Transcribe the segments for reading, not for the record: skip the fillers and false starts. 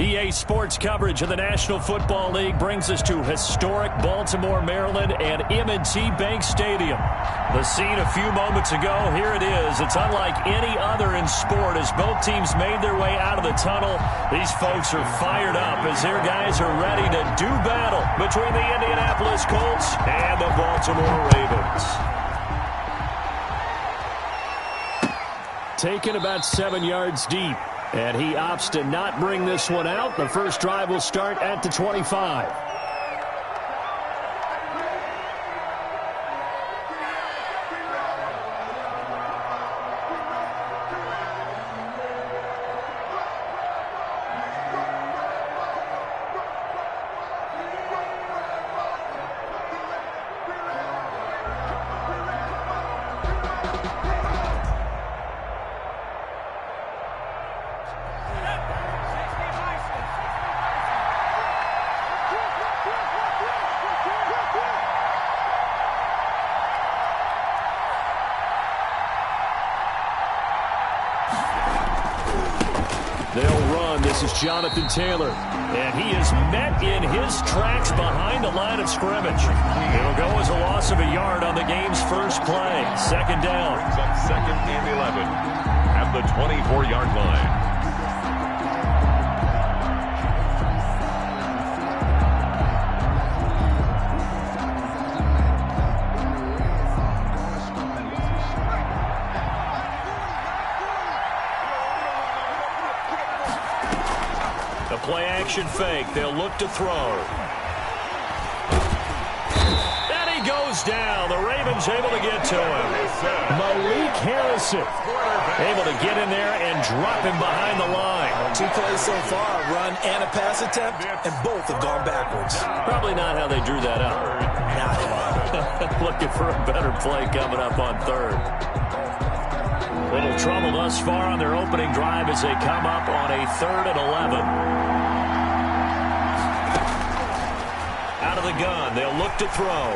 EA Sports coverage of the National Football League brings us to historic Baltimore, Maryland, and M&T Bank Stadium. The scene a few moments ago, here it is. It's unlike any other in sport as both teams made their way out of the tunnel. These folks are fired up as their guys are ready to do battle between the Indianapolis Colts and the Baltimore Ravens. Taken about 7 yards deep. And he opts to not bring this one out. The first drive will start at the 25. They'll run. This is Jonathan Taylor. And he is met in his tracks behind the line of scrimmage. It'll go as a loss of a yard on the game's first play. Second down. Second and 11 at the 24-yard line. Play-action fake. They'll look to throw. And he goes down. The Ravens able to get to him. Malik Harrison able to get in there and drop him behind the line. 2 plays so far, a run and a pass attempt, and both have gone backwards. Probably not how they drew that up. Not at all. Looking for a better play coming up on third. Little trouble thus far on their opening drive as they come up on a 3rd and 11. Out of the gun, they'll look to throw.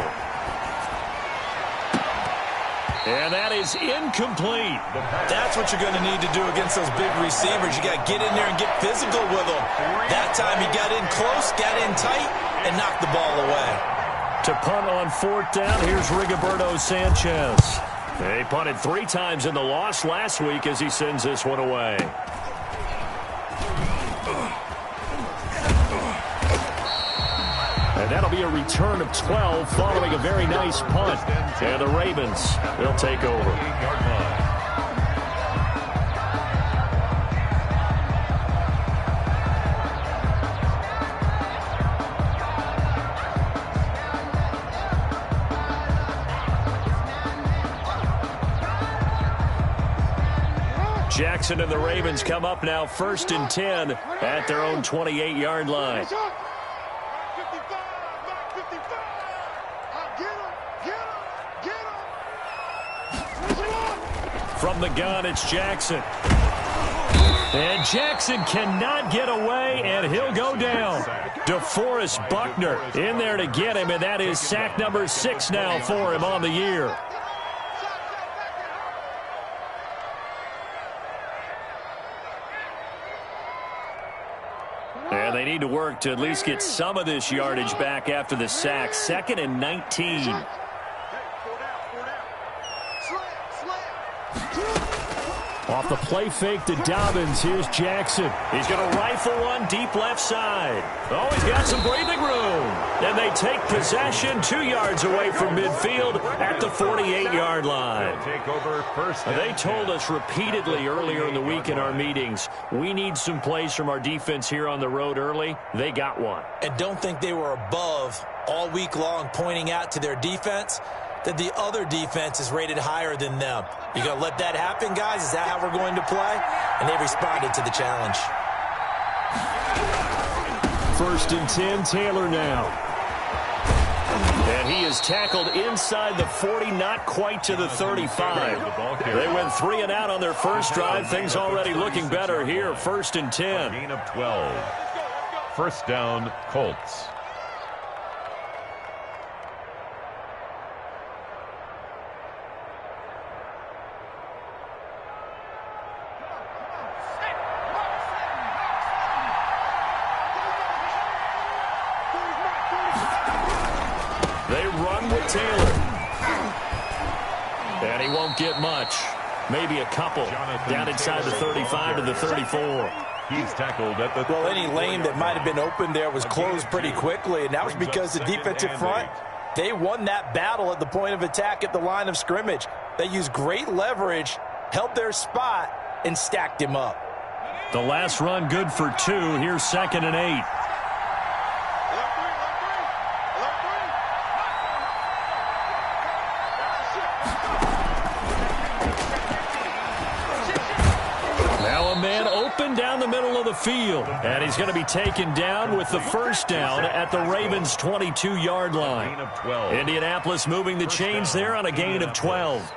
And that is incomplete. That's what you're going to need to do against those big receivers. You got to get in there and get physical with them. That time he got in close, got in tight, and knocked the ball away. To punt on 4th down, here's Rigoberto Sanchez. They punted 3 times in the loss last week as he sends this one away. And that'll be a return of 12 following a very nice punt. And the Ravens, they'll take over. Jackson and the Ravens come up now 1st and 10 at their own 28-yard line. From the gun, it's Jackson. And Jackson cannot get away, and he'll go down. DeForest Buckner in there to get him, and that is sack number 6 now for him on the year. And they need to work to at least get some of this yardage back after the sack. 2nd and 19. Off the play fake to Dobbins. Here's Jackson. He's going to rifle one deep left side. Oh, he's got some breathing room. And they take possession 2 yards away from midfield at the 48-yard line. Take over first. They told us repeatedly earlier in the week in our meetings, we need some plays from our defense here on the road early. They got one. And don't think they were above all week long pointing out to their defense that the other defense is rated higher than them. You going to let that happen, guys? Is that how we're going to play? And they responded to the challenge. 1st and 10, Taylor now. And he is tackled inside the 40, not quite to the 35. They went 3 and out on their first drive. Things already looking better here. 1st and 10. Gain of 12. First down, Colts. run with Taylor. And he won't get much. Maybe a couple. Down inside the 35 to the 34. He's tackled at the Well, any lane that might have been open there was closed pretty quickly, and that was because the defensive front, they won that battle at the point of attack at the line of scrimmage. They used great leverage, held their spot, and stacked him up. The last run good for 2. Here's 2nd and 8. Now a man open down the middle of the field. And he's going to be taken down with the first down at the Ravens' 22-yard line. Indianapolis moving the chains there on a gain of 12.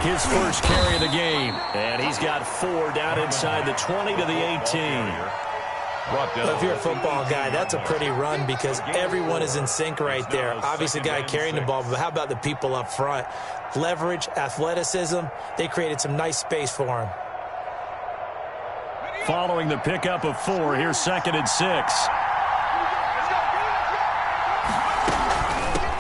His first carry of the game. And he's got 4 down inside the 20 to the 18. If you're a football guy, that's a pretty run because everyone is in sync right there. Obviously, the guy carrying the ball, but how about the people up front? Leverage, athleticism, they created some nice space for him. Following the pickup of 4, here's 2nd and 6.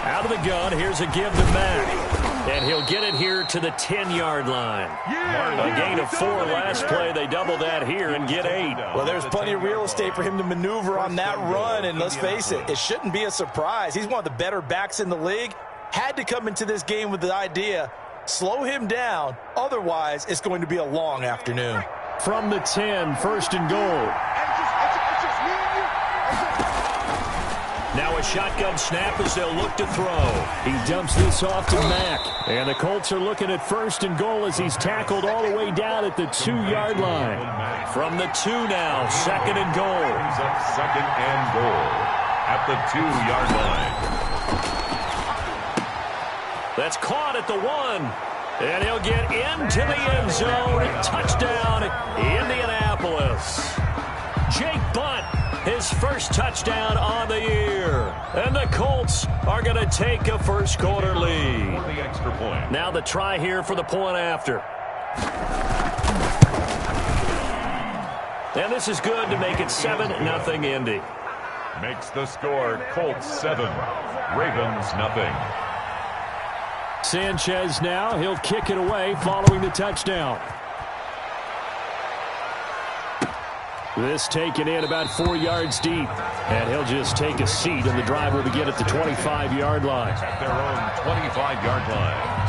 Out of the gun, here's a give to Mack. And he'll get it here to the 10-yard line. A gain of 4 last play. They double that here and get 8. Well, there's plenty of real estate for him to maneuver on that run. And let's face it, it shouldn't be a surprise. He's one of the better backs in the league. Had to come into this game with the idea, slow him down. Otherwise, it's going to be a long afternoon. From the 10, 1st and goal. Now a shotgun snap as they'll look to throw. He dumps this off to Mack. And the Colts are looking at 1st and goal as he's tackled all the way down at the 2-yard line. From the 2 now, 2nd and goal. Brings up 2nd and goal at the 2-yard line. That's caught at the 1. And he'll get into the end zone. Touchdown, Indianapolis. Jake Bunt, his first touchdown on the year. And the Colts are going to take a first-quarter lead. For the extra point. Now the try here for the point after. And this is good to make it 7-0 Indy. Makes the score Colts 7, Ravens nothing. Sanchez now, he'll kick it away following the touchdown. This taken in about 4 yards deep. And he'll just take a seat, and the drive will begin at the 25-yard line. At their own 25-yard line.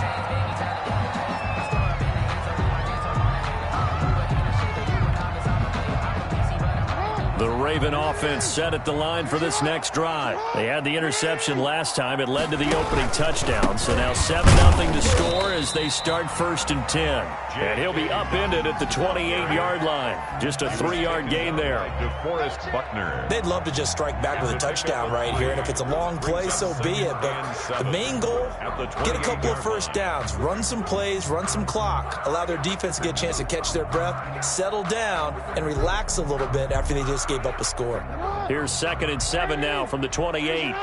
The Raven offense set at the line for this next drive. They had the interception last time. It led to the opening touchdown. So now 7-0 to score as they start 1st and 10. And he'll be upended at the 28-yard line. Just a 3-yard gain there. DeForest Buckner. They'd love to just strike back with a touchdown right here. And if it's a long play, so be it. But the main goal, get a couple of first downs. Run some plays, run some clock. Allow their defense to get a chance to catch their breath, settle down, and relax a little bit after they just gave up a score. Here's 2nd and 7 now from the 28.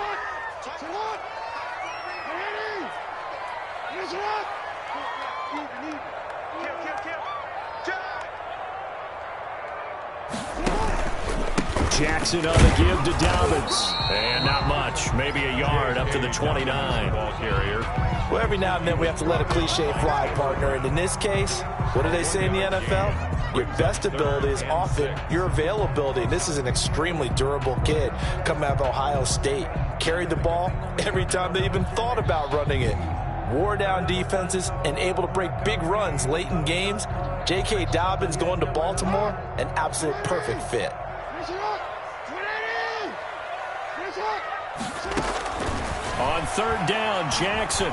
Jackson on the give to Dobbins. And not much. Maybe a yard up to the 29. Ball carrier. Well, every now and then we have to let a cliche fly, partner. And in this case, what do they say in the NFL? Your best ability is often your availability. This is an extremely durable kid coming out of Ohio State. Carried the ball every time they even thought about running it. Wore down defenses and able to break big runs late in games. J.K. Dobbins going to Baltimore, an absolute perfect fit. On 3rd down, Jackson.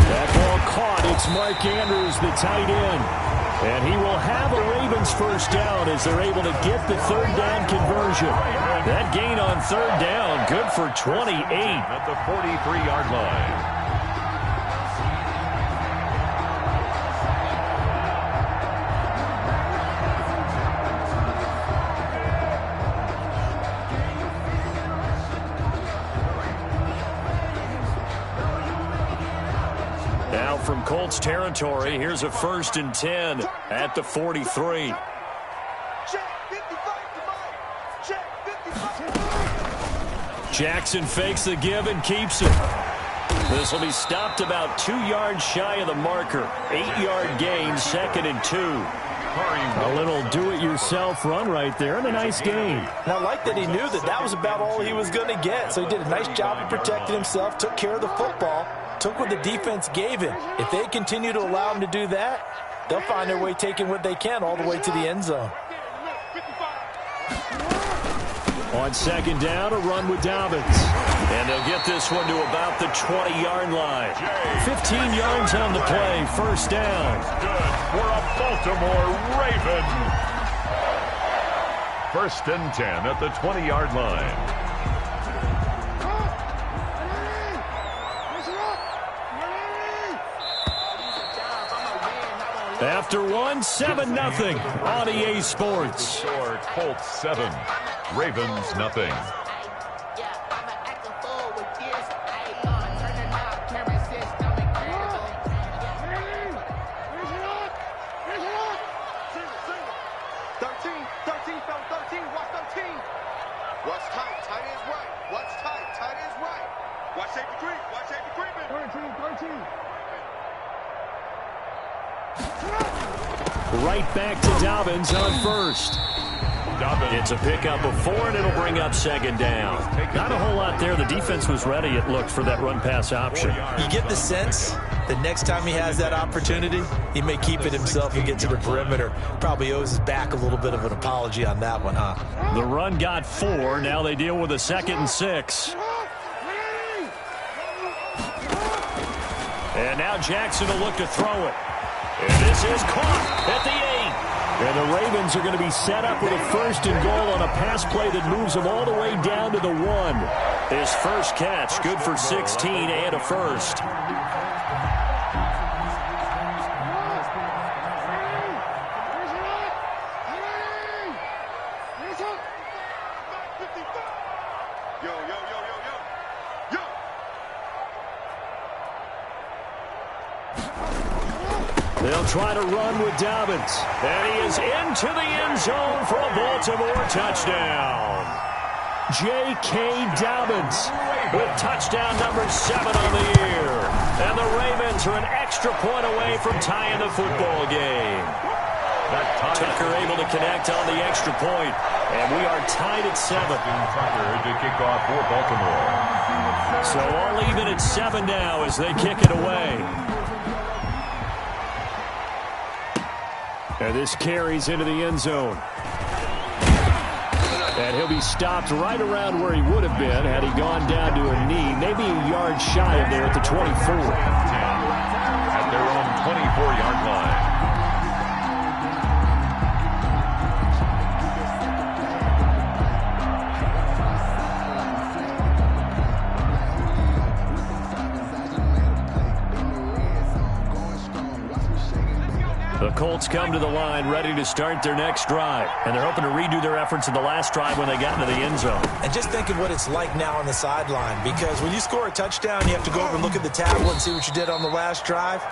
That ball caught. It's Mark Andrews, the tight end. And he will have a Ravens first down as they're able to get the 3rd down conversion. That gain on 3rd down, good for 28. At the 43-yard line. from Colts territory. Here's a 1st and 10 at the 43. Jackson fakes the give and keeps it. This will be stopped about 2 yards shy of the marker. 8-yard gain, 2nd and 2. A little do-it-yourself run right there, and a nice gain. And I like that he knew that that was about all he was going to get. So he did a nice job of protecting himself, took care of the football, took what the defense gave him. If they continue to allow him to do that, they'll find their way taking what they can all the way to the end zone. On 2nd down, a run with Dobbins. And they'll get this one to about the 20-yard line. 15 yards on the play, 1st down. Good for a Baltimore Raven. 1st and 10 at the 20-yard line. After one, 7-0 on EA Sports. Score Colts 7, Ravens nothing. Right back to Dobbins on 1st. It's a pickup of 4, and it'll bring up 2nd down. Not a whole lot there. The defense was ready, it looked, for that run-pass option. You get the sense that next time he has that opportunity, he may keep it himself and get to the perimeter. Probably owes his back a little bit of an apology on that one, huh? The run got 4. Now they deal with a 2nd and 6. And now Jackson will look to throw it. And this is caught at the 8. And the Ravens are going to be set up with a 1st and goal on a pass play that moves them all the way down to the 1. His first catch, good for 16 and a 1st. They'll try to run with Dobbins. And he is into the end zone for a Baltimore touchdown. J.K. Dobbins with touchdown number 7 on the year. And the Ravens are an extra point away from tying the football game. Tucker able to connect on the extra point. And we are tied at 7. Tucker to kick off for Baltimore. So all even at 7 now as they kick it away. And this carries into the end zone. And he'll be stopped right around where he would have been had he gone down to a knee, maybe a yard shy of there at the 24. At their own 24-yard line. The Colts come to the line ready to start their next drive. And they're hoping to redo their efforts in the last drive when they got into the end zone. And just think of what it's like now on the sideline. Because when you score a touchdown, you have to go over and look at the tablet and see what you did on the last drive.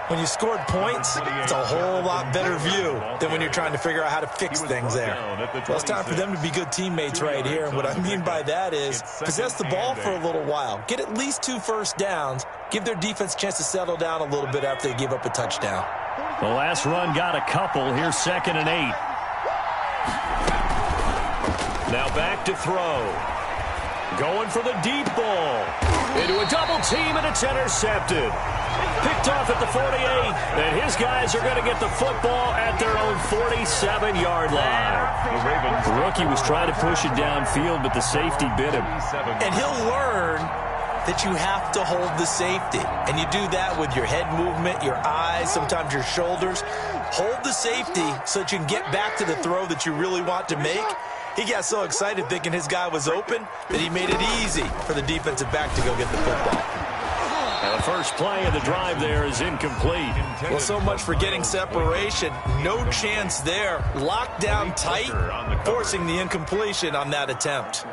When you scored points, it's a whole lot better view than when you're trying to figure out how to fix things there. Well, it's time for them to be good teammates right here. And what I mean by that is possess the ball for a little while. Get at least 2 first downs. Give their defense a chance to settle down a little bit after they give up a touchdown. The last run got a couple. Here's 2nd and 8. Now back to throw. Going for the deep ball. Into a double team, and it's intercepted. Picked off at the 48, and his guys are going to get the football at their own 47-yard line. The rookie was trying to push it downfield, but the safety bit him. And he'll learn that you have to hold the safety. And you do that with your head movement, your eyes, sometimes your shoulders. Hold the safety so that you can get back to the throw that you really want to make. He got so excited thinking his guy was open that he made it easy for the defensive back to go get the football. And the first play of the drive there is incomplete. Well, so much for getting separation. No chance there. Locked down tight, forcing the incompletion on that attempt.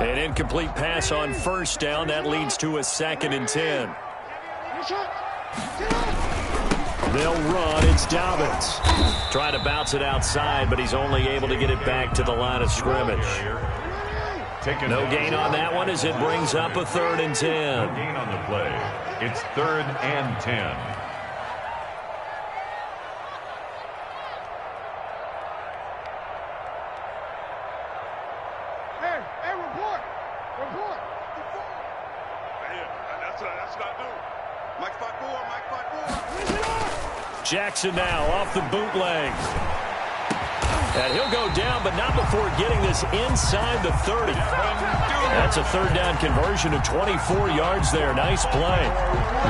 An incomplete pass on first down. That leads to a 2nd and 10. They'll run. It's Dobbins. Trying to bounce it outside, but he's only able to get it back to the line of scrimmage. No gain on that one as it brings up a 3rd and 10. No gain on the play. It's 3rd and 10. Jackson now off the bootleg. And he'll go down, but not before getting this inside the 30. That's a 3rd down conversion of 24 yards there. Nice play.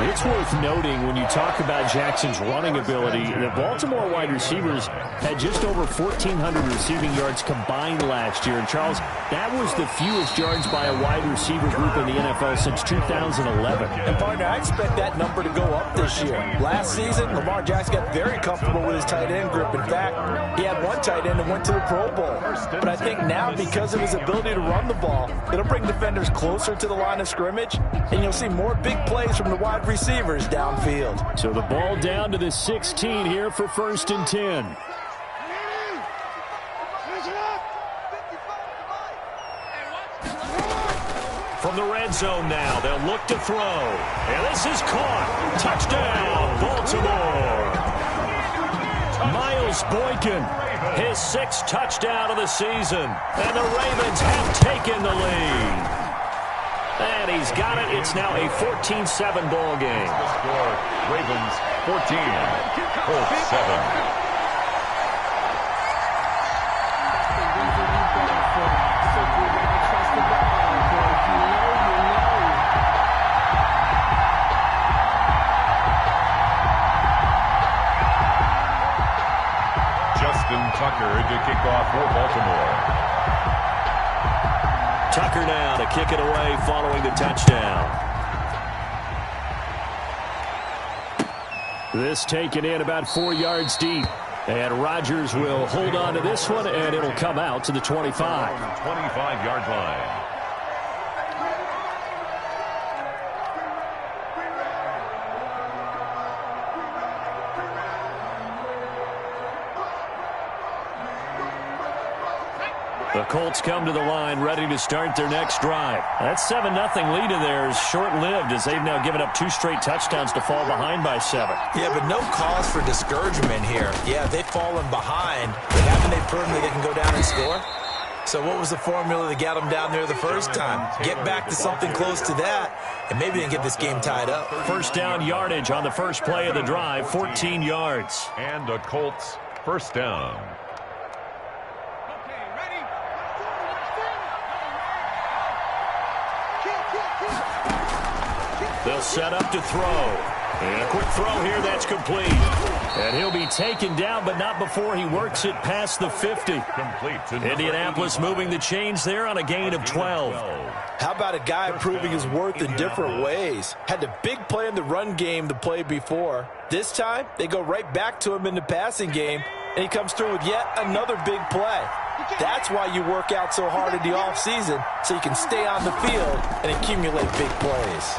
It's worth noting when you talk about Jackson's running ability, the Baltimore wide receivers had just over 1,400 receiving yards combined last year. And, Charles, that was the fewest yards by a wide receiver group in the NFL since 2011. And, partner, I expect that number to go up this year. Last season, Lamar Jackson got very comfortable with his tight end group. In fact, he had one tight end and went to the Pro Bowl. But I think now, because of his ability to run the ball, it'll bring defenders closer to the line of scrimmage, and you'll see more big plays from the wide receivers downfield. So the ball down to the 16 here for 1st and 10. From the red zone now, they'll look to throw. And this is caught. Touchdown, Baltimore. Miles Boykin, his 6th touchdown of the season. And the Ravens have taken the lead. And he's got it. It's now a 14-7 ball game. The score, Ravens 14, Colts 7. Tucker to kick off for Baltimore. Tucker now to kick it away following the touchdown. This taken in about 4 yards deep. And Rodgers will hold on to this one, and it'll come out to the 25. 25-yard line. The Colts come to the line ready to start their next drive. That 7-0 lead of theirs is short-lived as they've now given up 2 straight touchdowns to fall behind by 7. Yeah, but no cause for discouragement here. Yeah, they've fallen behind, but haven't they proven that they can go down and score? So what was the formula that got them down there the first time? Get back to something close to that, and maybe they can get this game tied up. First down yardage on the first play of the drive, 14 yards. And the Colts first down. They'll set up to throw. And a quick throw here, that's complete. And he'll be taken down, but not before he works it past the 50. Indianapolis moving the chains there on a gain of 12. How about a guy proving his worth in different ways? Had the big play in the run game the play before. This time, they go right back to him in the passing game, and he comes through with yet another big play. That's why you work out so hard in the offseason, so you can stay on the field and accumulate big plays.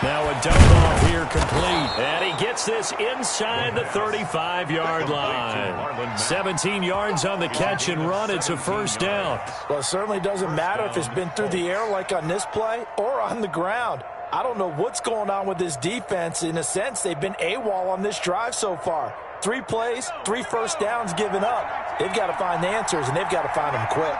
Now a dump-off here complete. And he gets this inside the 35-yard line. 17 yards on the catch and run. It's a first down. Well, it certainly doesn't matter if it's been through the air like on this play or on the ground. I don't know what's going on with this defense. In a sense, they've been AWOL on this drive so far. 3 plays, 3 first downs given up. They've got to find the answers, and they've got to find them quick.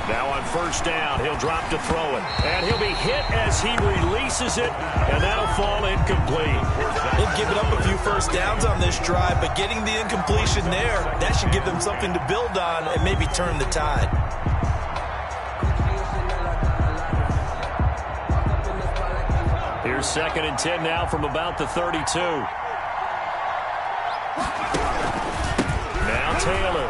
Now on first down, he'll drop to throw it. And he'll be hit as he releases it, and that'll fall incomplete. They've given up a few first downs on this drive, but getting the incompletion there, that should give them something to build on and maybe turn the tide. Here's 2nd and 10 now from about the 32. Now Taylor.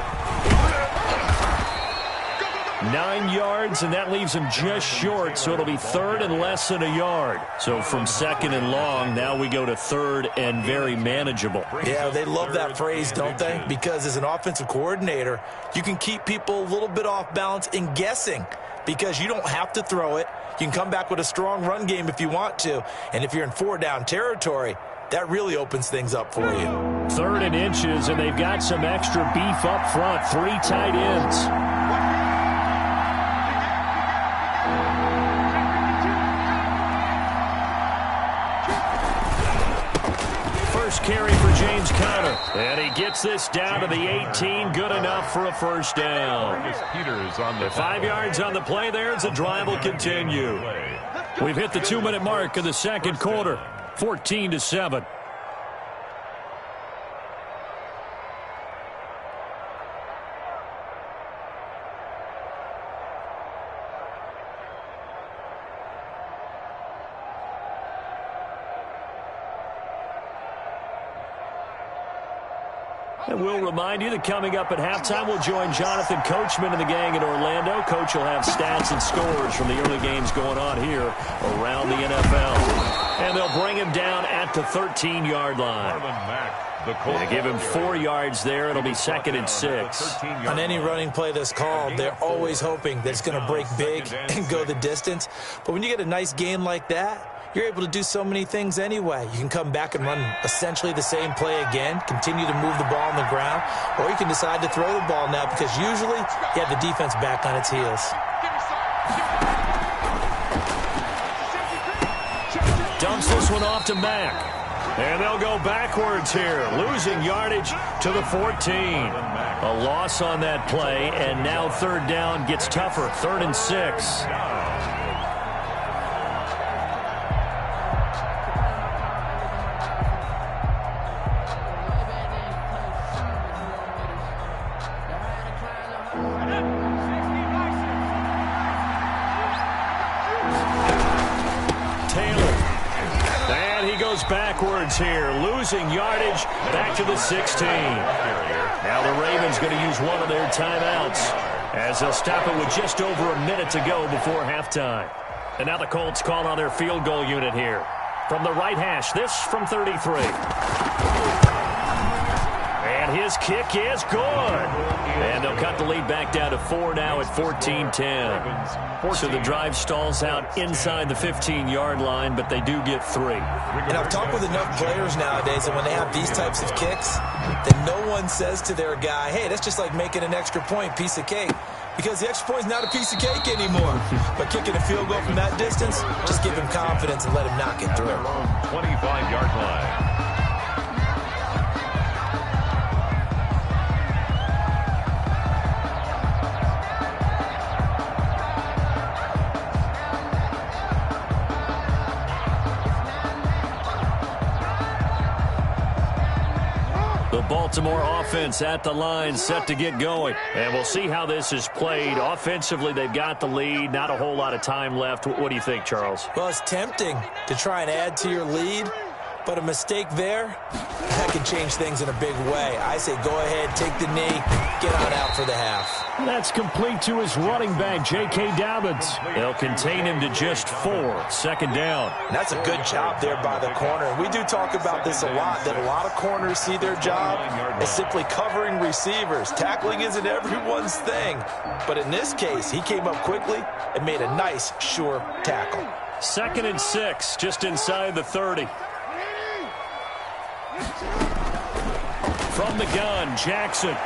9 yards, and that leaves him just short, so it'll be 3rd and less than a yard. So from 2nd and long, now we go to 3rd and very manageable. Yeah, they love that phrase, don't they? Because as an offensive coordinator, you can keep people a little bit off balance in guessing because you don't have to throw it. You can come back with a strong run game if you want to, and if you're in 4-down territory, that really opens things up for you. 3rd and inches, and they've got some extra beef up front. 3 tight ends. First carry for James Conner. And he gets this down to the 18. Good enough for a first down. With 5 yards on the play there, the drive will continue. We've hit the 2-minute mark of the second quarter. 14-7. And we'll remind you that coming up at halftime, we'll join Jonathan Coachman and the gang in Orlando. Coach will have stats and scores from the early games going on here around the NFL. And they'll bring him down at the 13-yard line. They give him 4 yards there. It'll be 2nd and 6. On any running play that's called, they're always hoping that it's going to break big and go the distance. But when you get a nice game like that, you're able to do so many things anyway. You can come back and run essentially the same play again, continue to move the ball on the ground, or you can decide to throw the ball now because usually you have the defense back on its heels. Dumps this one off to Mack. And they'll go backwards here, losing yardage to the 14. A loss on that play, and now 3rd down gets tougher, 3rd and 6. Backwards here, losing yardage back to the 16. Now the Ravens going to use one of their timeouts as they'll stop it with just over a minute to go before halftime. And now the Colts call on their field goal unit here. From the right hash, this from 33. And his kick is good. And they'll cut the lead back down to 4 now at 14-10. So the drive stalls out inside the 15-yard line, but they do get 3. And I've talked with enough players nowadays that when they have these types of kicks, then no one says to their guy, hey, that's just like making an extra point, piece of cake. Because the extra point is not a piece of cake anymore. But kicking a field goal from that distance, just give him confidence and let him knock it through. 25-yard line. Baltimore offense at the line, set to get going. And we'll see how this is played. Offensively, they've got the lead. Not a whole lot of time left. What do you think, Charles? Well, it's tempting to try and add to your lead, but a mistake there, that can change things in a big way. I say go ahead, take the knee, get on out for the half. That's complete to his running back, J.K. Dobbins. They'll contain him to just 4, 2nd down. And that's a good job there by the corner. And we do talk about this a lot, that a lot of corners see their job as simply covering receivers. Tackling isn't everyone's thing. But in this case, he came up quickly and made a nice, sure tackle. 2nd and 6, just inside the 30. From the gun, Jackson.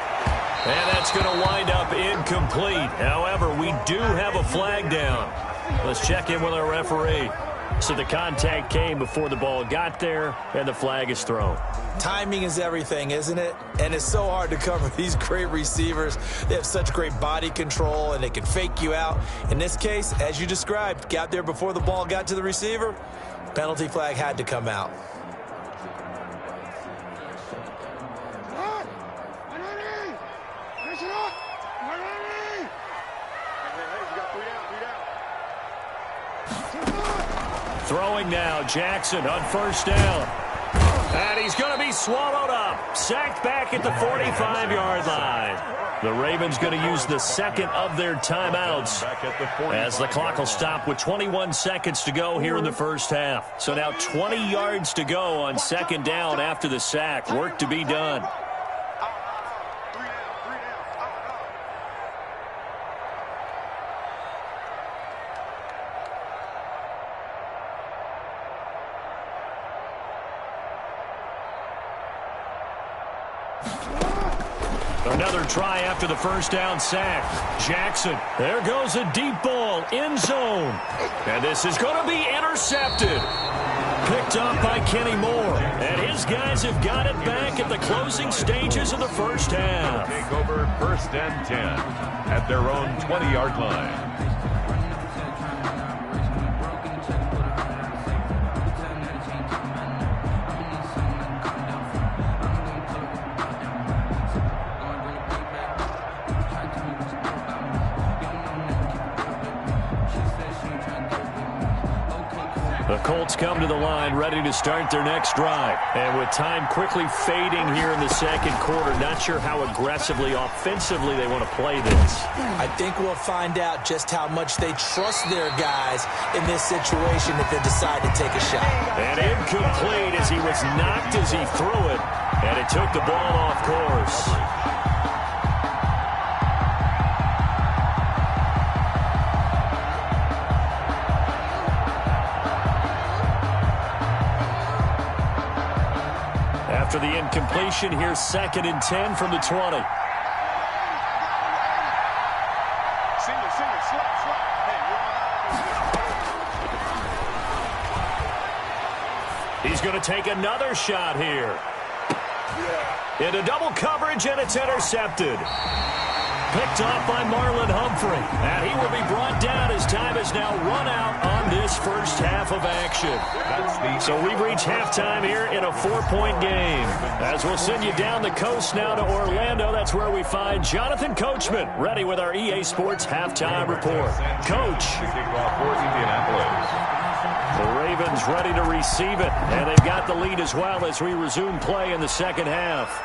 And that's going to wind up incomplete. However, we do have a flag down. Let's check in with our referee. So the contact came before the ball got there, and the flag is thrown. Timing is everything, isn't it? And it's so hard to cover these great receivers. They have such great body control, and they can fake you out. In this case, as you described, got there before the ball got to the receiver. Penalty flag had to come out. Throwing now, Jackson on 1st down. And he's going to be swallowed up. Sacked back at the 45-yard line. The Ravens going to use the second of their timeouts as the clock will stop with 21 seconds to go here in the first half. So now 20 yards to go on second down after the sack. Work to be done. Another try after the first down sack. Jackson, there goes a deep ball, end zone. And this is going to be intercepted. Picked up by Kenny Moore. And his guys have got it back at the closing stages of the first half. Take over 1st and 10 at their own 20-yard line. The Colts come to the line ready to start their next drive. And with time quickly fading here in the second quarter, not sure how aggressively, offensively they want to play this. I think we'll find out just how much they trust their guys in this situation if they decide to take a shot. And incomplete as he was knocked as he threw it. And it took the ball off course. After the incompletion, here's 2nd and 10 from the 20. He's going to take another shot here. Into double coverage, and it's intercepted. Picked off by Marlon Humphrey. And he will be brought down as time has now run out on this first half of action. So we've reached halftime here in a 4-point game. As we'll send you down the coast now to Orlando, that's where we find Jonathan Coachman, ready with our EA Sports halftime report. Coach. The Ravens ready to receive it, and they've got the lead as well as we resume play in the second half.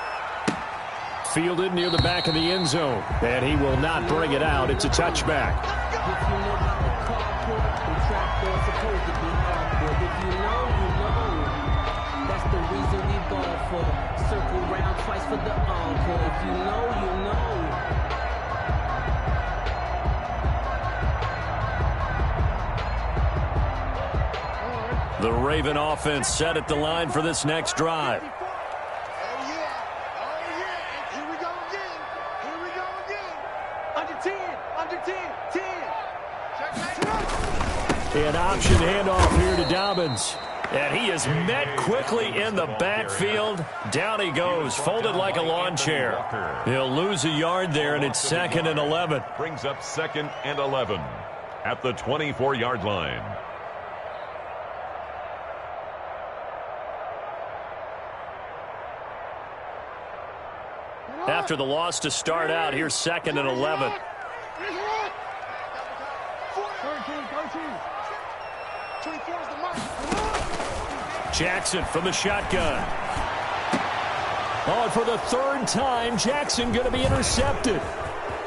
Fielded near the back of the end zone, and he will not bring it out. It's a touchback. That's the reason we ball for. Circle round twice for the encore. If you know, you know. The Raven offense set at the line for this next drive. An option handoff here to Dobbins. And he is met quickly in the backfield. Down he goes, folded like a lawn chair. He'll lose a yard there, and it's 2nd and 11. Brings up 2nd and 11 at the 24-yard line. After the loss to start out, here's 2nd and 11. Jackson from the shotgun. Oh, and for the 3rd time, Jackson going to be intercepted.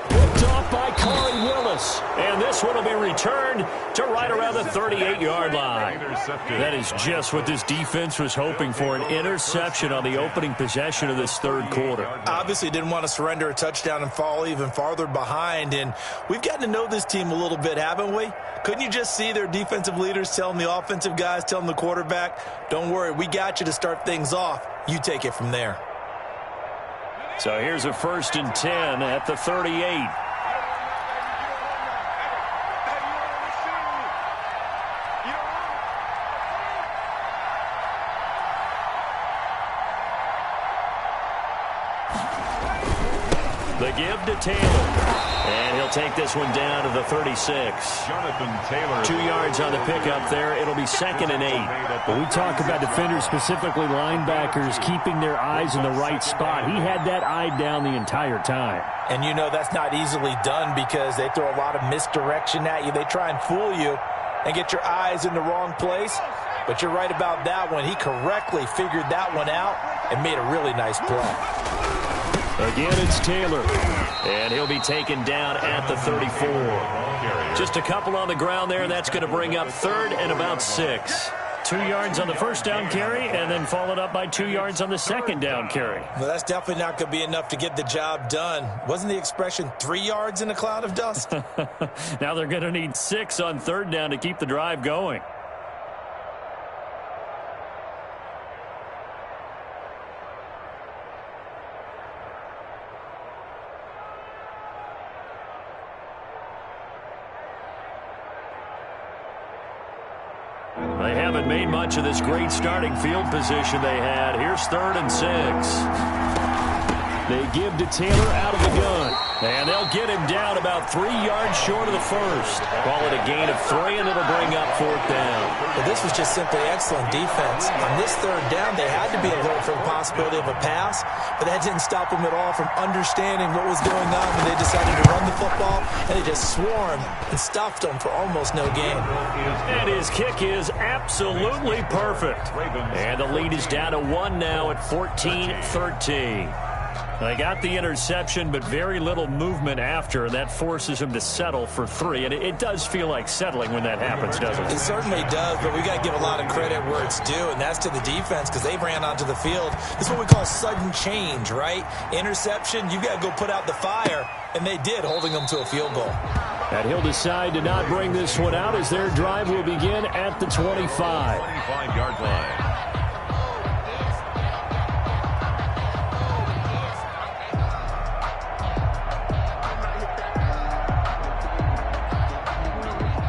Picked off by Corey Willis. And this one will be returned to right around the 38-yard line. That is just what this defense was hoping for, an interception on the opening possession of this third quarter. Obviously didn't want to surrender a touchdown and fall even farther behind. And we've gotten to know this team a little bit, haven't we? Couldn't you just see their defensive leaders telling the offensive guys, telling the quarterback, don't worry, we got you to start things off. You take it from there. So here's a 1st and 10 at the 38. The give to Taylor. And he'll take this one down to the 36. Jonathan Taylor. 2 yards on the pickup there. It'll be 2nd and 8. But we talk about defenders, specifically linebackers, keeping their eyes in the right spot. He had that eye down the entire time. And you know that's not easily done because they throw a lot of misdirection at you. They try and fool you and get your eyes in the wrong place. But you're right about that one. He correctly figured that one out and made a really nice play. Again, it's Taylor. And he'll be taken down at the 34. Just a couple on the ground there. That's going to bring up third and about 6. 2 yards on the first down carry, and then followed up by 2 yards on the second down carry. Well, that's definitely not going to be enough to get the job done. Wasn't the expression 3 yards in a cloud of dust? Now they're going to need 6 on third down to keep the drive going. They haven't made much of this great starting field position they had. Here's 3rd and 6. They give to Taylor out of the gun. And they'll get him down about 3 yards short of the first. Call it a gain of 3, and it'll bring up 4th down. But this was just simply excellent defense. On this 3rd down, they had to be alert for the possibility of a pass, but that didn't stop them at all from understanding what was going on when they decided to run the football, and they just swarmed and stuffed them for almost no gain. And his kick is absolutely perfect. And the lead is down to 1 now at 14-13. They got the interception, but very little movement after, and that forces him to settle for 3. And it does feel like settling when that happens, doesn't it? It certainly does, but we got to give a lot of credit where it's due, and that's to the defense because they ran onto the field. This is what we call sudden change, right? Interception, you got to go put out the fire, and they did, holding them to a field goal. And he'll decide to not bring this one out as their drive will begin at the 25. 25-yard line.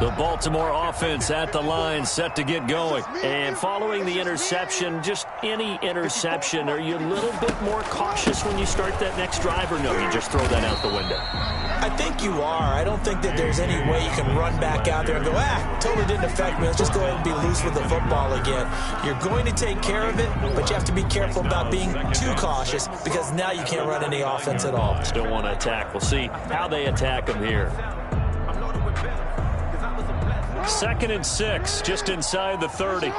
The Baltimore offense at the line, set to get going. And following the interception, just any interception, are you a little bit more cautious when you start that next drive, or no, you just throw that out the window? I think you are. I don't think that there's any way you can run back out there and go, totally didn't affect me. Let's just go ahead and be loose with the football again. You're going to take care of it, but you have to be careful about being too cautious because now you can't run any offense at all. Still want to attack. We'll see how they attack them here. 2nd and 6, just inside the 30.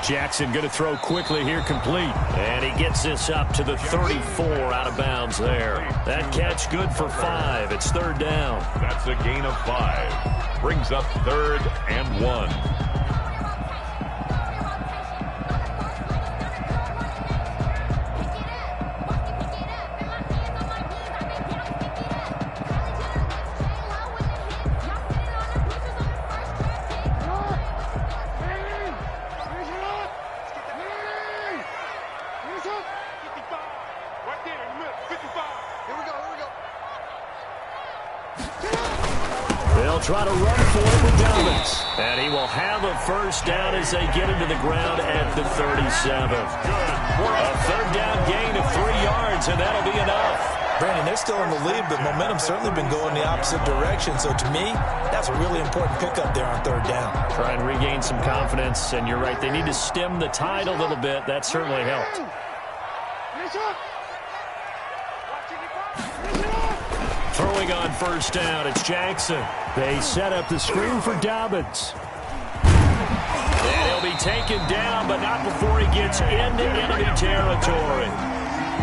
Jackson going to throw quickly here, complete. And he gets this up to the 34 out of bounds there. That catch good for 5. It's 3rd down. That's a gain of 5. Brings up 3rd and 1. Try to run for it with Dobbins. And he will have a first down as they get into the ground at the 37. A 3rd down gain of 3 yards, and that'll be enough. Brandon, they're still in the lead, but momentum's certainly been going the opposite direction. So to me, that's a really important pickup there on 3rd down. Try and regain some confidence, and you're right. They need to stem the tide a little bit. That certainly helped. Throwing on first down, it's Jackson. They set up the screen for Dobbins. And he'll be taken down, but not before he gets into enemy territory.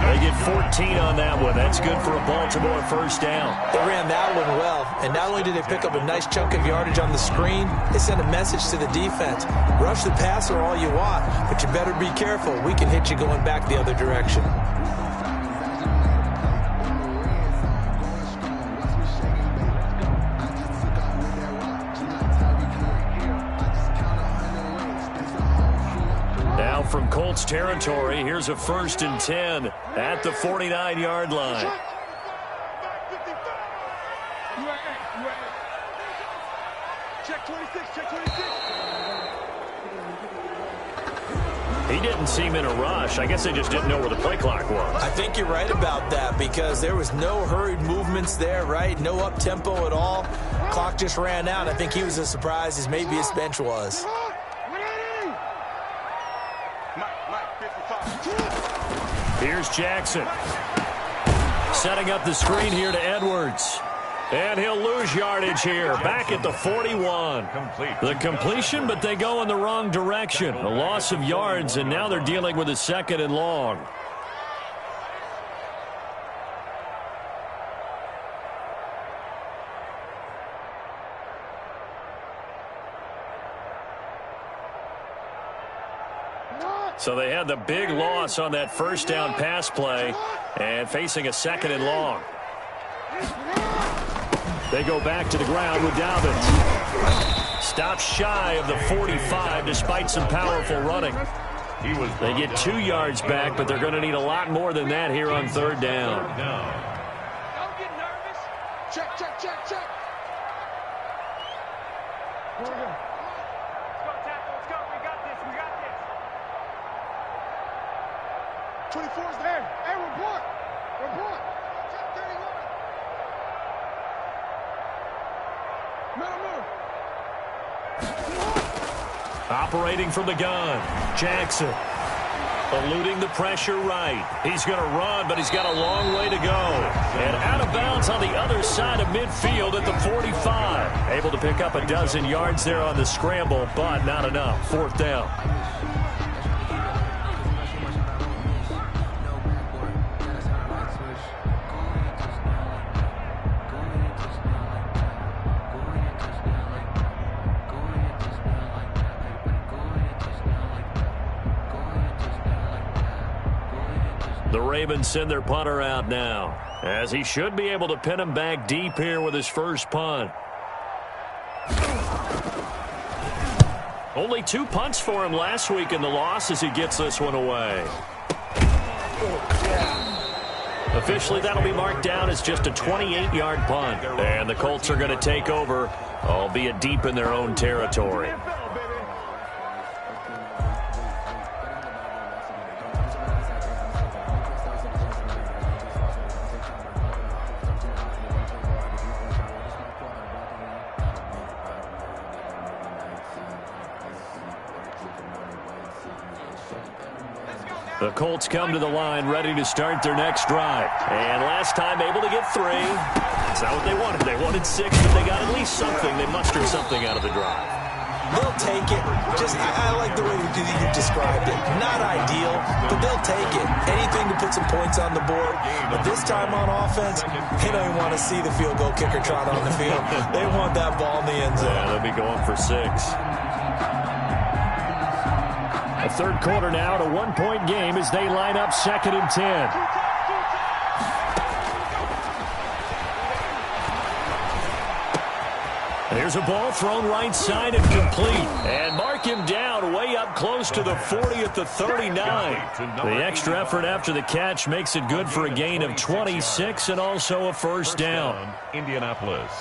They get 14 on that one. That's good for a Baltimore first down. They ran that one well, and not only did they pick up a nice chunk of yardage on the screen, they sent a message to the defense. Rush the passer all you want, but you better be careful. We can hit you going back the other direction. From Colts territory, here's a 1st and 10 at the 49-yard line. He didn't seem in a rush. I guess they just didn't know where the play clock was. I think you're right about that because there was no hurried movements there, right? No up-tempo at all. Clock just ran out. I think he was as surprised as maybe his bench was. Here's Jackson. Setting up the screen here to Edwards. And he'll lose yardage here. Back at the 41. The completion, but they go in the wrong direction. A loss of yards, and now they're dealing with a 2nd and long. So they had the big loss on that first down pass play and facing a 2nd and long. They go back to the ground with Dalvin. Stops shy of the 45 despite some powerful running. They get 2 yards back, but they're going to need a lot more than that here on 3rd down. Don't get nervous. Check, check, check, check. Here we go. Let's go, tackle. Let's go. We got this. We got this. 24's there. Hey, report. Report. Check 31. Operating from the gun, Jackson. Eluding the pressure right. He's going to run, but he's got a long way to go. And out of bounds on the other side of midfield at the 45. Able to pick up a dozen yards there on the scramble, but not enough. 4th down. The Ravens send their punter out now, as he should be able to pin him back deep here with his first punt. Only 2 punts for him last week in the loss as he gets this one away. Officially, that'll be marked down as just a 28-yard punt. And the Colts are going to take over, albeit deep in their own territory. The Colts come to the line ready to start their next drive. And last time able to get 3. That's not what they wanted. They wanted 6, but they got at least something. They mustered something out of the drive. They'll take it. I like the way you described it. Not ideal, but they'll take it. Anything to put some points on the board. But this time on offense, they don't even want to see the field goal kicker trot on the field. They want that ball in the end zone. Yeah, they'll be going for 6. A 3rd quarter now at a 1-point game as they line up 2nd and 10. There's a ball thrown right side and complete. And mark him down way up close to the 40 at the 39. The extra effort after the catch makes it good for a gain of 26 and also a first down. Indianapolis.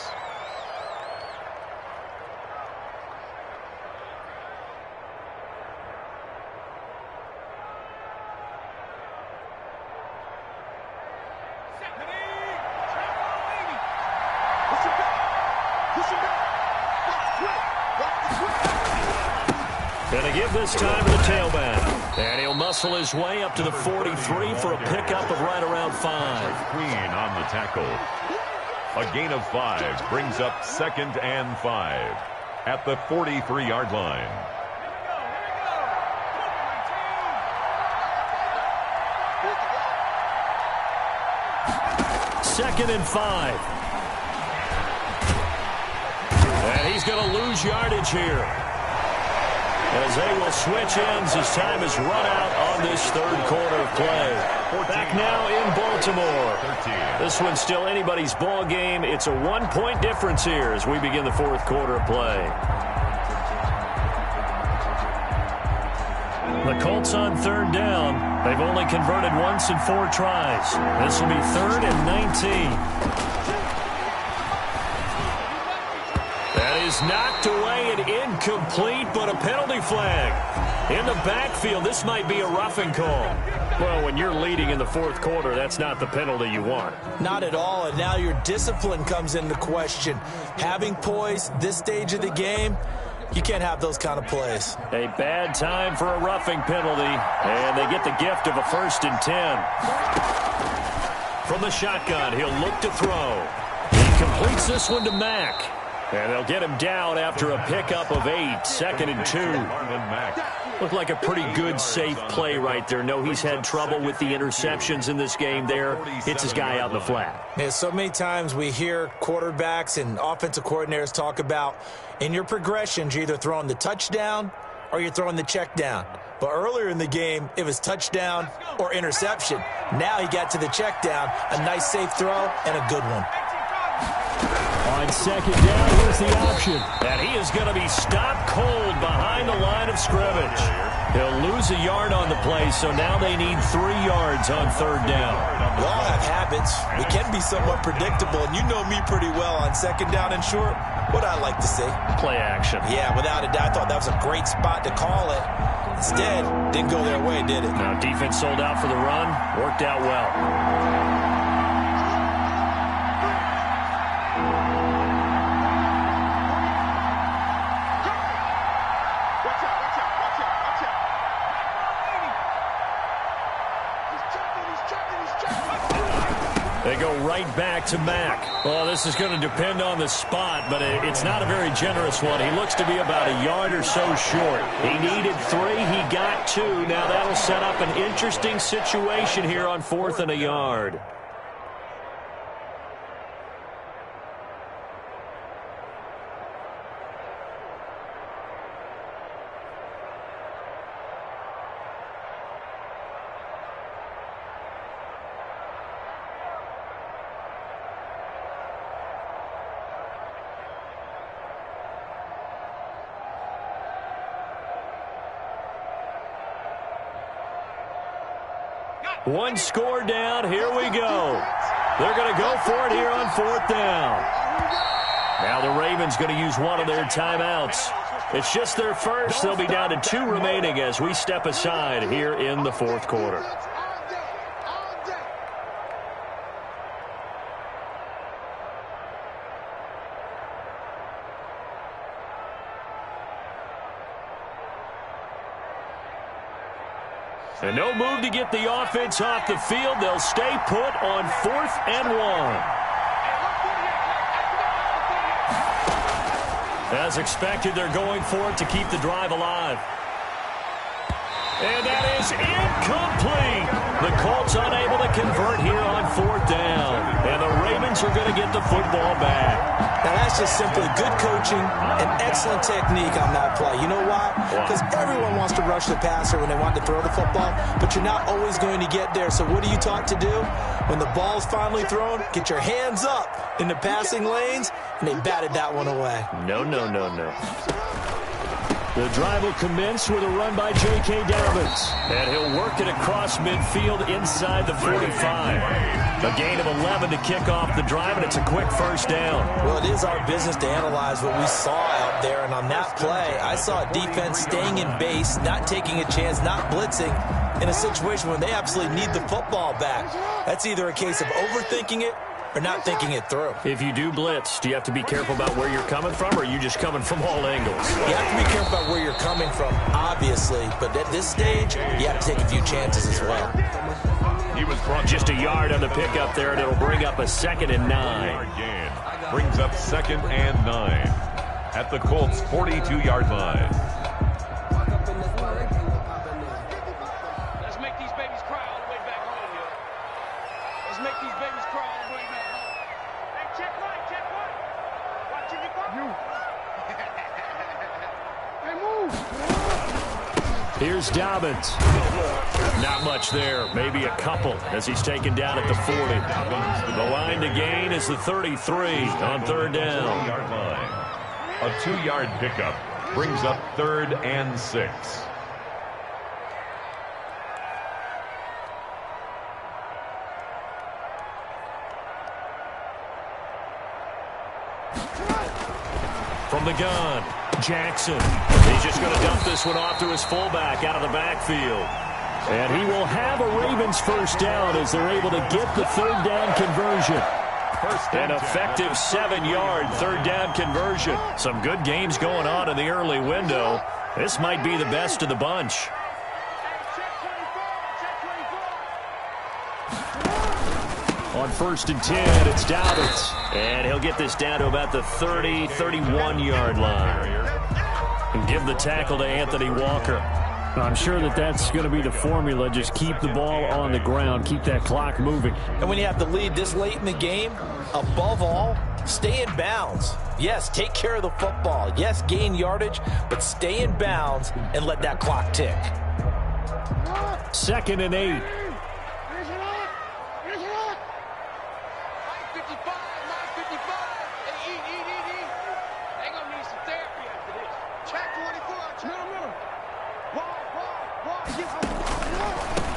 Going to give this time to the tailback. And he'll muscle his way up to the 43 for a pickup of right around 5. Queen on the tackle. A gain of 5 brings up 2nd and 5 at the 43-yard line. 2nd and 5. And he's going to lose yardage here, as they will switch ends as time is run out on this 3rd quarter of play. Back now in Baltimore. This one's still anybody's ball game. It's a 1-point difference here as we begin the 4th quarter of play. The Colts on 3rd down. They've only converted once in 4 tries. This will be 3rd and 19. That is knocked away and incomplete, but a penalty flag. In the backfield, this might be a roughing call. Well, when you're leading in the fourth quarter, that's not the penalty you want. Not at all, and now your discipline comes into question. Having poise this stage of the game, you can't have those kind of plays. A bad time for a roughing penalty, and they get the gift of a 1st and 10. From the shotgun, he'll look to throw. He completes this one to Mack. And they'll get him down after a pickup of 8, 2nd and 2. Looked like a pretty good, safe play right there. No, he's had trouble with the interceptions in this game there. Hits his guy out in the flat. Yeah, so many times we hear quarterbacks and offensive coordinators talk about in your progressions, you're either throwing the touchdown or you're throwing the check down. But earlier in the game, it was touchdown or interception. Now he got to the check down, a nice safe throw, and a good one. On 2nd down, here's the option. And he is going to be stopped cold behind the line of scrimmage. He'll lose a yard on the play, so now they need 3 yards on 3rd down. We all have habits. We can be somewhat predictable, and you know me pretty well on 2nd down and short. What I like to see. Play action. Yeah, without a doubt. I thought that was a great spot to call it. Instead, didn't go their way, did it? Now defense sold out for the run. Worked out well. They go right back to Mack. Well, this is going to depend on the spot, but it's not a very generous one. He looks to be about a yard or so short. He needed 3. He got 2. Now that'll set up an interesting situation here on 4th and a yard. One score down. Here we go. They're going to go for it here on 4th down. Now the Ravens going to use one of their timeouts. It's just their first. They'll be down to 2 remaining as we step aside here in the 4th quarter. And no move to get the offense off the field. They'll stay put on 4th and 1. As expected, they're going for it to keep the drive alive. And that is incomplete. The Colts unable to convert here on 4th down. And the Ravens are going to get the football back. Now, that's just simply good coaching and excellent technique on that play. You know why? Because everyone wants to rush the passer when they want to throw the football, but you're not always going to get there. So what are you taught to do? When the ball's finally thrown, get your hands up in the passing lanes, and they batted that one away. No, no, no, no. The drive will commence with a run by J.K. Dobbins. And he'll work it across midfield inside the 45. A gain of 11 to kick off the drive, and it's a quick 1st down. Well, it is our business to analyze what we saw out there. And on that play, I saw a defense staying in base, not taking a chance, not blitzing in a situation where they absolutely need the football back. That's either a case of overthinking it or not thinking it through. If you do blitz, do you have to be careful about where you're coming from, or are you just coming from all angles? You have to be careful about where you're coming from, obviously. But at this stage, you have to take a few chances as well. He was brought just a yard on the pickup there, and it'll bring up a 2nd and 9. Again, brings up 2nd and 9 at the Colts' 42-yard line. Let's make these babies cry all the way back home, yo. Let's make these babies cry all the way back home. Hey, check one, check one. Watching you go. Hey, move. Here's Dobbins. Not much there. Maybe a couple as he's taken down at the 40. The line to gain is the 33 on 3rd down. A 2-yard pickup brings up 3rd and 6. From the gun, Jackson. He's just going to dump this one off to his fullback out of the backfield. And he will have a Ravens first down as they're able to get the third down conversion. An effective 7-yard third down conversion. Some good games going on in the early window. This might be the best of the bunch. On 1st and 10, it's Dobbins. And he'll get this down to about the 30, 31-yard line. And give the tackle to Anthony Walker. I'm sure that's going to be the formula. Just keep the ball on the ground. Keep that clock moving. And when you have the lead this late in the game, above all, stay in bounds. Yes, take care of the football. Yes, gain yardage, but stay in bounds and let that clock tick. 2nd and 8.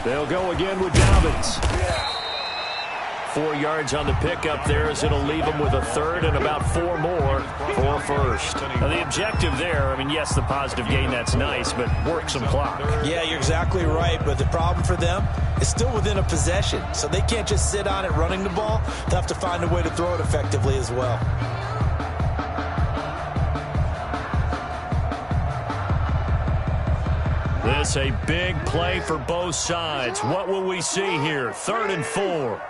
They'll go again with Dobbins. 4 yards on the pickup there as it'll leave them with a third and about 4 more for first. Now the objective there, I mean, yes, the positive gain, that's nice, but work some clock. Yeah, you're exactly right, but the problem for them is still within a possession, so they can't just sit on it running the ball. They'll have to find a way to throw it effectively as well. This a big play for both sides. What will we see here? 3rd and 4.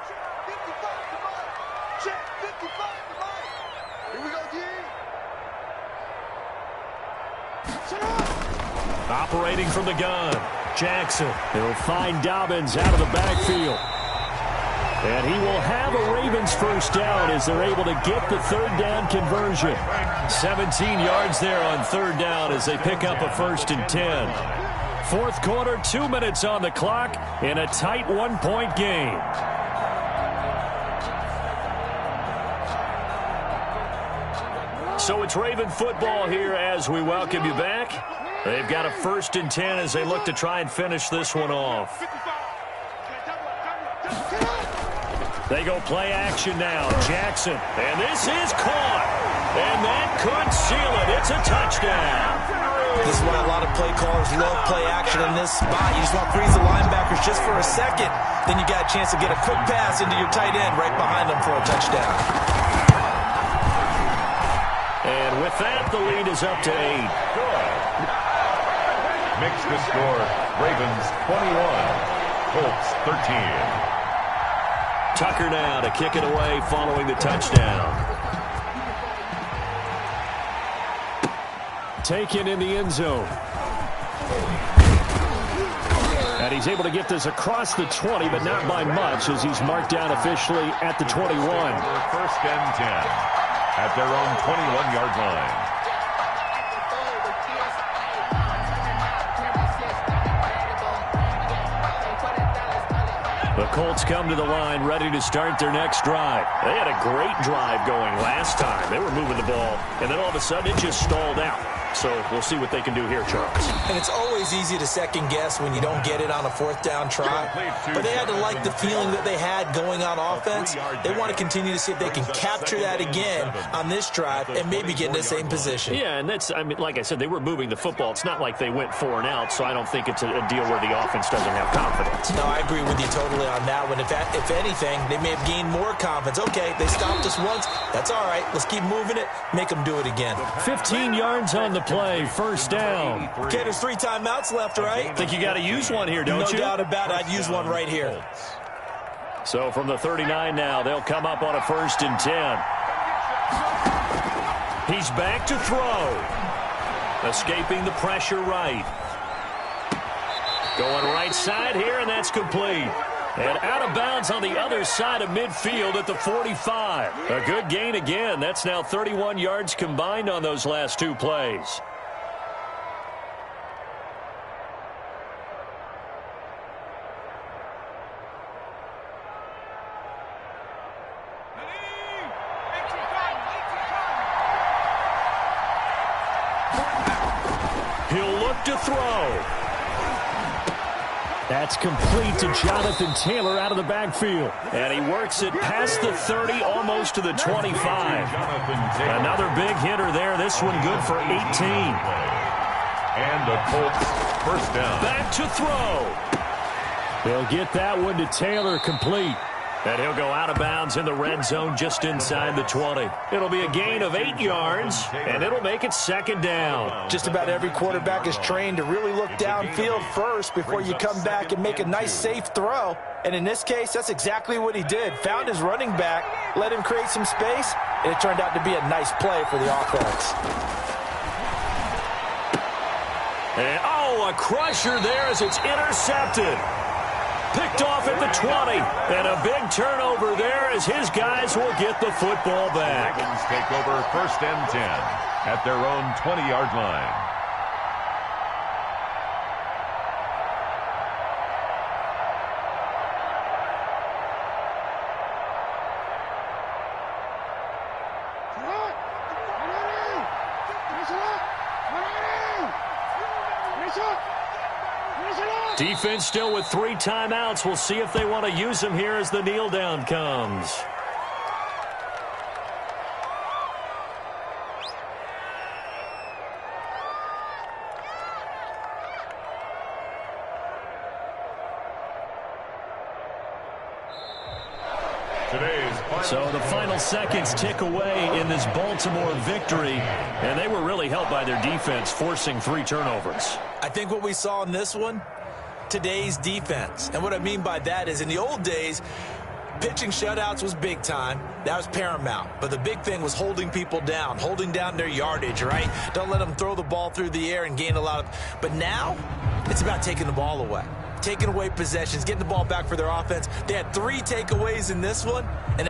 Operating from the gun, Jackson. He'll find Dobbins out of the backfield. And he will have a Ravens first down as they're able to get the third down conversion. 17 yards there on 3rd down as they pick up a 1st and 10. 4th quarter, 2 minutes on the clock in a tight 1-point game. So it's Raven football here as we welcome you back. They've got a 1st and 10 as they look to try and finish this one off. They go play action now. Jackson. And this is caught. And that could seal it. It's a touchdown. This is why a lot of play callers love play action in this spot. You just want to freeze the linebackers just for a second. Then you got a chance to get a quick pass into your tight end right behind them for a touchdown. And with that, the lead is up to 8. Makes the score Ravens 21, Colts 13. Tucker now to kick it away following the touchdown. Taken in the end zone. And he's able to get this across the 20, but not by much as he's marked down officially at the 21. 1st and 10 at their own 21-yard line. The Colts come to the line ready to start their next drive. They had a great drive going last time. They were moving the ball, and then all of a sudden it just stalled out. So we'll see what they can do here, Charles. And it's always easy to second guess when you don't get it on a 4th down try. But they had to like the feeling that they had going on offense. They want to continue to see if they can capture that again on this drive and maybe get in the same position. Yeah, and that's, I mean, like I said, they were moving the football. It's not like they went 4 and out, so I don't think it's a deal where the offense doesn't have confidence. No, I agree with you totally on that one. If anything, they may have gained more confidence. Okay, they stopped us once. That's all right. Let's keep moving it. Make them do it again. 15 yards on the play, 1st down. Okay, there's 3 timeouts left, right? Think you got to use one here, don't you? No doubt about it. I'd use one right here. So from the 39 now, they'll come up on a 1st and 10. He's back to throw. Escaping the pressure right. Going right side here, and that's complete. And out of bounds on the other side of midfield at the 45. A good gain again. That's now 31 yards combined on those last 2 plays. He'll look to throw. That's complete to Jonathan Taylor out of the backfield. And he works it past the 30, almost to the 25. Another big hitter there. This one good for 18. And the Colts first down. Back to throw. They'll get that one to Taylor, complete. And he'll go out of bounds in the red zone just inside the 20. It'll be a gain of 8 yards, and it'll make it second down. Just about every quarterback is trained to really look downfield first before you come back and make a nice, safe throw. And in this case, that's exactly what he did. Found his running back, let him create some space, and it turned out to be a nice play for the offense. And, oh, a crusher there as it's intercepted. Picked off at the 20, and a big turnover there as his guys will get the football back. Ravens take over first and 10 at their own 20-yard line. Defense still with 3 timeouts. We'll see if they want to use them here as the kneel down comes. So the final seconds tick away in this Baltimore victory, and they were really helped by their defense, forcing 3 turnovers. I think what we saw in this one, today's defense. And what I mean by that is in the old days, pitching shutouts was big time. That was paramount. But the big thing was holding people down, holding down their yardage, right? Don't let them throw the ball through the air and gain a lot of... But now, it's about taking the ball away. Taking away possessions, getting the ball back for their offense. They had 3 takeaways in this one, and